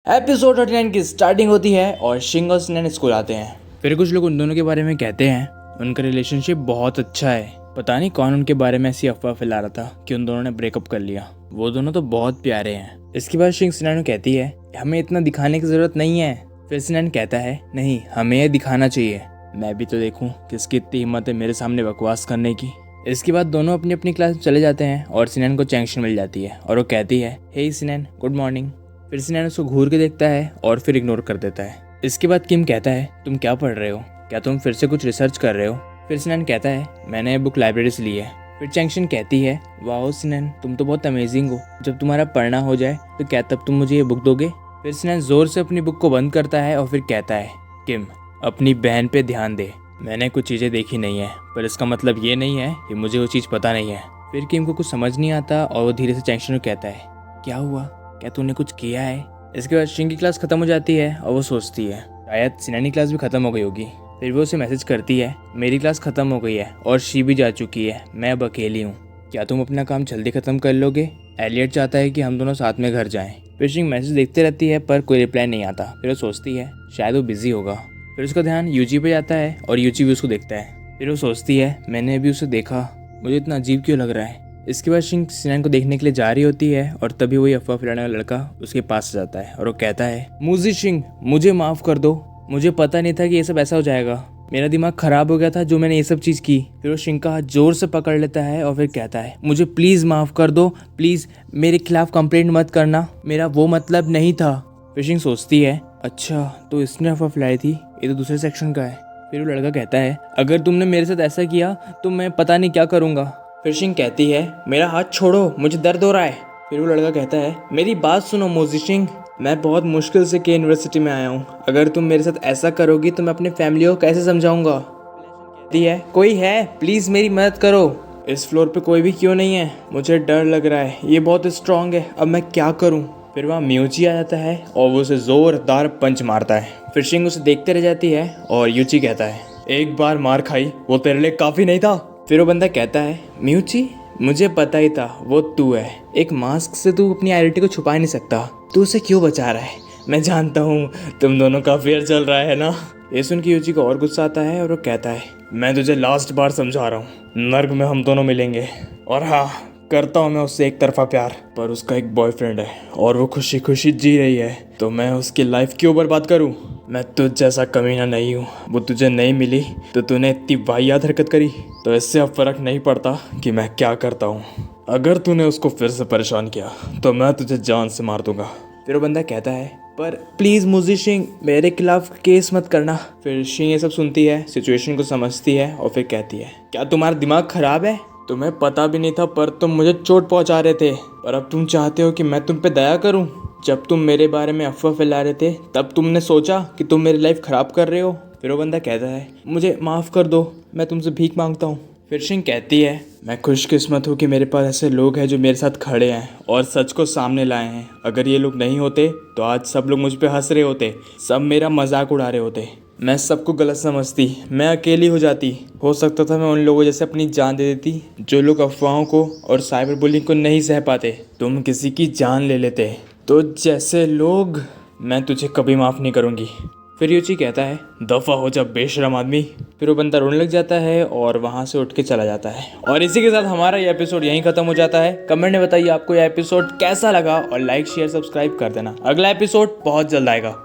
Episode 39 की starting होती है और शिंग और स्नैन स्कूल आते हैं। फिर कुछ लोग उन दोनों के बारे में कहते हैं उनका रिलेशनशिप बहुत अच्छा है। पता नहीं कौन उनके बारे में ऐसी अफवाह फैला रहा था कि उन दोनों ने ब्रेकअप कर लिया। वो दोनों तो बहुत प्यारे हैं। इसके बाद शिंग स्नैन कहती है हमें इतना दिखाने की जरूरत नहीं है। फिर स्नैन कहता है नहीं, हमें ये दिखाना चाहिए। मैं भी तो देखूं किसकी इतनी हिम्मत है मेरे सामने बकवास करने की। इसके बाद दोनों अपनी अपनी क्लास में चले जाते हैं और स्नैन को चैंक्शन मिल जाती है और वो कहती है हे स्नैन, गुड मॉर्निंग। फिर स्नैन उसको घूर के देखता है और फिर इग्नोर कर देता है। इसके बाद किम कहता है तुम क्या पढ़ रहे हो, क्या तुम फिर से कुछ रिसर्च कर रहे हो। फिर स्नैन कहता है मैंने बुक लाइब्रेरी से ली है। फिर चैंक्शन कहती है वाह स्नैन, तुम तो बहुत अमेजिंग हो, जब तुम्हारा पढ़ना हो जाए तो क्या तब तुम मुझे ये बुक दोगे। फिर स्नैन जोर से अपनी बुक को बंद करता है और फिर कहता है किम अपनी बहन पे ध्यान दे। मैंने कुछ चीज़ें देखी नहीं है पर इसका मतलब ये नहीं है कि मुझे वो चीज़ पता नहीं है। फिर किम को कुछ समझ नहीं आता और वो धीरे से चैंक्शन को कहता है क्या हुआ, क्या तूने कुछ किया है। इसके बाद शिंग की क्लास खत्म हो जाती है और वो सोचती है शायद स्नैन की क्लास भी खत्म हो गई होगी। फिर वो उसे मैसेज करती है मेरी क्लास खत्म हो गई है और शी भी जा चुकी है, मैं अब अकेली हूँ, क्या तुम अपना काम जल्दी खत्म कर लोगे। एलियट चाहता है कि हम दोनों साथ में घर जाएं। फिर शिंग मैसेज देखते रहती है पर कोई रिप्लाई नहीं आता। फिर वो सोचती है शायद वो बिजी होगा। फिर उसका ध्यान यूजी पे जाता है और यूजी भी उसको देखता है। फिर वो सोचती है मैंने अभी उसे देखा, मुझे इतना अजीब क्यों लग रहा है। इसके बाद शिंग स्नैन को देखने के लिए जा रही होती है और तभी वही अफवाह फैलाने वाला लड़का उसके पास जाता है और वो कहता है मूजी शिंग, मुझे माफ़ कर दो, मुझे पता नहीं था कि ये सब ऐसा हो जाएगा, मेरा दिमाग खराब हो गया था जो मैंने ये सब चीज़ की। फिर वो शिंग का हाथ जोर से पकड़ लेता है और फिर कहता है मुझे प्लीज़ माफ़ कर दो, प्लीज़ मेरे खिलाफ कंप्लेंट मत करना, मेरा वो मतलब नहीं था। फिर शिंग सोचती है अच्छा तो इसने अफवाह फैलाई थी, ये तो दूसरे सेक्शन का है। फिर वो लड़का कहता है अगर तुमने मेरे साथ ऐसा किया तो मैं पता नहीं क्या करूँगा। फिर शिंग कहती है मेरा हाथ छोड़ो, मुझे दर्द हो रहा है। फिर वो लड़का कहता है मेरी बात सुनो मोजी शिंग, मैं बहुत मुश्किल से के यूनिवर्सिटी में आया हूँ, अगर तुम मेरे साथ ऐसा करोगी तो मैं अपनी फैमिली को कैसे समझाऊंगा। कहती है कोई है, प्लीज़ मेरी मदद करो। इस फ्लोर पे कोई भी क्यों नहीं है, मुझे डर लग रहा है, ये बहुत स्ट्रांग है, अब मैं क्या करूँ। फिर वहाँ म्यूची आ जाता है और वो उसे जोरदार पंच मारता है। फिर शिंग उसे देखते रह जाती है और यूची कहता है एक बार मार खाई वो तेरे लिए काफ़ी नहीं था। फिर वो बंदा कहता है म्यूची मुझे पता ही था वो तू है, एक मास्क से तू अपनी आइडेंटिटी को छुपा नहीं सकता, तू उसे क्यों बचा रहा है, मैं जानता हूँ तुम दोनों का अफेयर चल रहा है ना। ये सुन के यूची को और गुस्सा आता है और वो कहता है मैं तुझे लास्ट बार समझा रहा हूँ, नर्क में हम दोनों मिलेंगे और हाँ करता हूँ मैं उससे एक तरफा प्यार, पर उसका एक बॉयफ्रेंड है और वो खुशी खुशी जी रही है, तो मैं उसकी लाइफ क्यों बर्बाद करूँ। मैं तुझ जैसा कमीना नहीं हूँ, वो तुझे नहीं मिली तो तूने इतनी वाहियात हरकत करी, तो इससे अब फर्क नहीं पड़ता कि मैं क्या करता हूँ, अगर तूने उसको फिर से परेशान किया तो मैं तुझे जान से मार दूंगा। फिर वो बंदा कहता है पर प्लीज़ मुझे शिंग मेरे खिलाफ केस मत करना। फिर शिंग ये सब सुनती है, सिचुएशन को समझती है और फिर कहती है क्या तुम्हारा दिमाग खराब है, तुम्हें पता भी नहीं था पर तुम मुझे चोट पहुंचा रहे थे, पर अब तुम चाहते हो कि मैं तुम पे दया करूं। जब तुम मेरे बारे में अफवाह फैला रहे थे तब तुमने सोचा कि तुम मेरी लाइफ ख़राब कर रहे हो। फिर वो बंदा कहता है मुझे माफ़ कर दो, मैं तुमसे भीख मांगता हूँ। फिर शिंग कहती है मैं खुशकिस्मत हूँ कि मेरे पास ऐसे लोग हैं जो मेरे साथ खड़े हैं और सच को सामने लाए हैं, अगर ये लोग नहीं होते तो आज सब लोग मुझ पे हंस रहे होते, सब मेरा मजाक उड़ा रहे होते, मैं सबको गलत समझती, मैं अकेली हो जाती, हो सकता था मैं उन लोगों जैसे अपनी जान दे देती जो लोग अफवाहों को और साइबर बुलिंग को नहीं सह पाते, तुम किसी की जान ले लेते, तो जैसे लोग, मैं तुझे कभी माफ़ नहीं करूँगी। फिर यूची कहता है दफ़ा हो जा बेशरम आदमी। फिर वो बंदा रोने लग जाता है और वहाँ से उठ के चला जाता है और इसी के साथ हमारा ये एपिसोड यहीं ख़त्म हो जाता है। कमेंट में बताइए आपको ये एपिसोड कैसा लगा और लाइक शेयर सब्सक्राइब कर देना, अगला एपिसोड बहुत जल्द आएगा।